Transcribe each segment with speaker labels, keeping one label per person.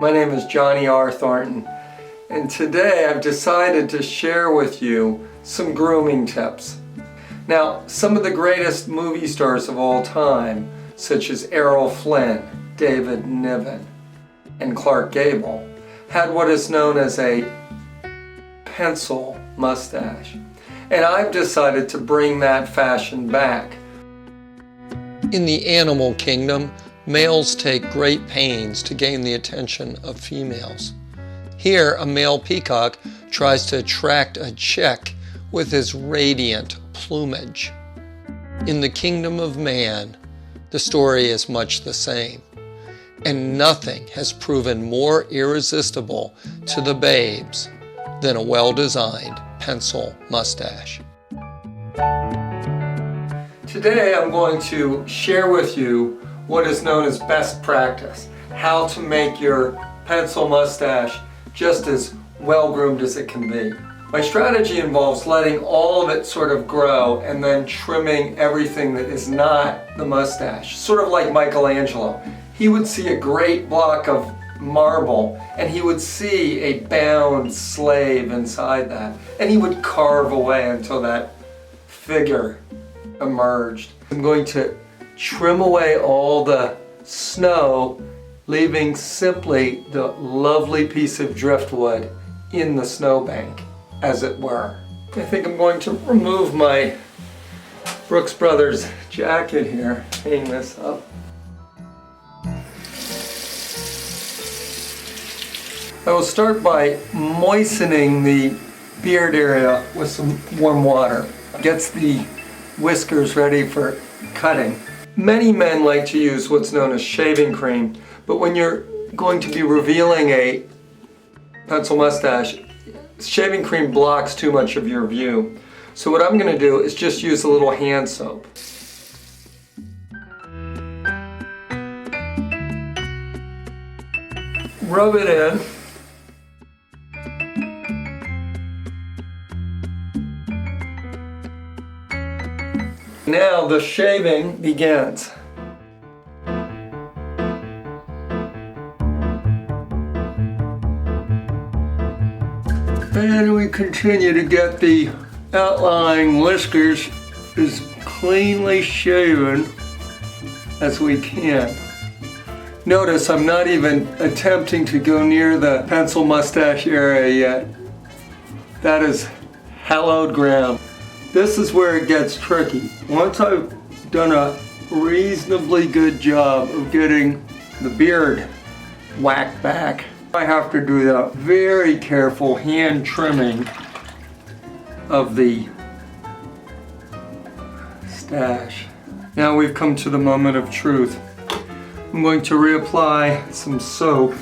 Speaker 1: My name is Johnny R. Thornton, and today I've decided to share with you some grooming tips. Now, some of the greatest movie stars of all time, such as Errol Flynn, Niven, and Clark Gable, had what is known as a pencil mustache. And I've decided to bring that fashion back. In the animal kingdom, males take great pains to gain the attention of females. Here, a male peacock tries to attract a chick with his radiant plumage. In the kingdom of man, the story is much the same, and nothing has proven more irresistible to the babes than a well-designed pencil mustache. Today I'm going to share with you what is known as best practice, how to make your pencil mustache just as well-groomed as it can be. My strategy involves letting all of it sort of grow and then trimming everything that is not the mustache, sort of like Michelangelo. He would see a great block of marble and he would see a bound slave inside that, and he would carve away until that figure emerged. I'm going to trim away all the snow, leaving simply the lovely piece of driftwood in the snowbank, as it were. I think I'm going to remove my Brooks Brothers jacket here, hang this up. I will start by moistening the beard area with some warm water. Gets the whiskers ready for cutting. Many men like to use what's known as shaving cream, but when you're going to be revealing a pencil mustache, shaving cream blocks too much of your view. So what I'm going to do is just use a little hand soap. Rub it in. Now the shaving begins. And we continue to get the outlying whiskers as cleanly shaven as we can. Notice I'm not even attempting to go near the pencil mustache area yet. That is hallowed ground. This is where it gets tricky. Once I've done a reasonably good job of getting the beard whacked back, I have to do the very careful hand trimming of the stash. Now we've come to the moment of truth. I'm going to reapply some soap.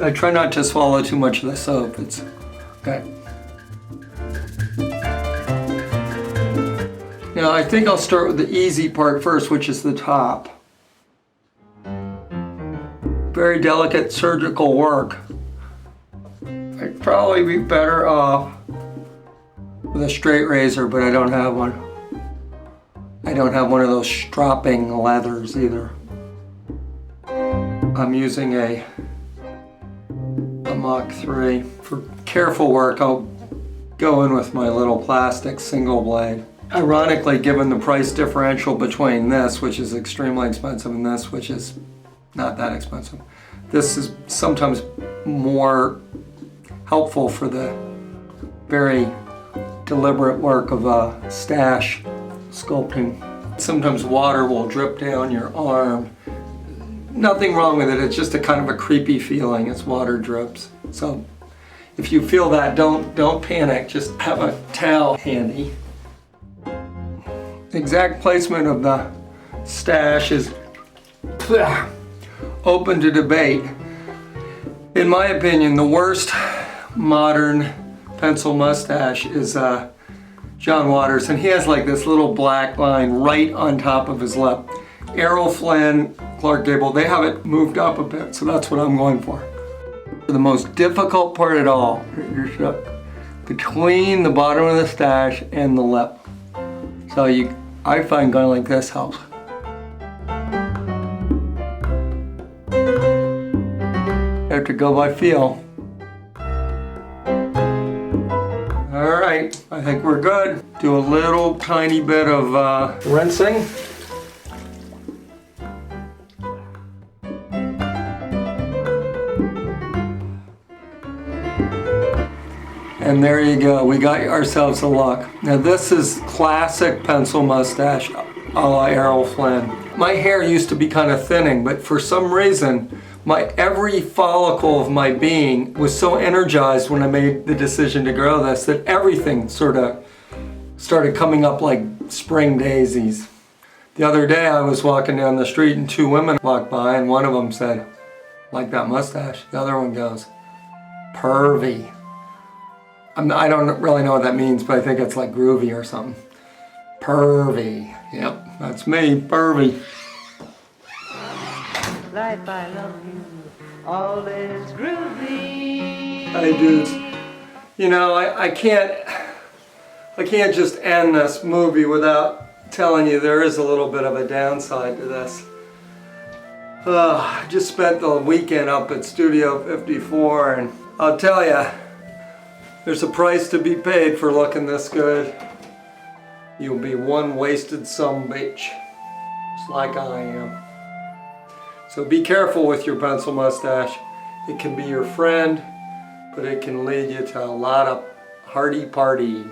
Speaker 1: I try not to swallow too much of the soap. It's okay. Now I think I'll start with the easy part first, which is the top. Very delicate surgical work. I'd probably be better off with a straight razor, but I don't have one. I don't have one of those stropping leathers either. I'm using a Mach 3. For careful work, I'll go in with my little plastic single blade. Ironically, given the price differential between this, which is extremely expensive, and this, which is not that expensive, this is sometimes more helpful for the very deliberate work of stash sculpting. Sometimes water will drip down your arm. Nothing wrong with it, it's just a kind of a creepy feeling as water drips. So if you feel that, don't panic, just have a towel handy. The exact placement of the stash is open to debate. In my opinion, the worst modern pencil mustache is John Waters, and he has like this little black line right on top of his lip. Errol Flynn, Clark Gable, they have it moved up a bit, so that's what I'm going for. The most difficult part at all, you're between the bottom of the stash and the lip. So you I find going like this helps. I have to go by feel. All right, I think we're good. Do a little tiny bit of rinsing. And there you go, we got ourselves a look. Now this is classic pencil mustache a la Errol Flynn. My hair used to be kind of thinning, but for some reason, every follicle of my being was so energized when I made the decision to grow this that everything sort of started coming up like spring daisies. The other day I was walking down the street and two women walked by and one of them said, "Like that mustache." The other one goes, "Pervy." I don't really know what that means, but I think it's like groovy or something. Pervy. Yep, that's me, pervy.
Speaker 2: Life, I love you, all is groovy.
Speaker 1: Hey dudes, you know, I can't just end this movie without telling you there is a little bit of a downside to this. I just spent the weekend up at Studio 54 and I'll tell you, there's a price to be paid for looking this good. You'll be one wasted sumbitch, just like I am. So be careful with your pencil mustache. It can be your friend, but it can lead you to a lot of hearty partying.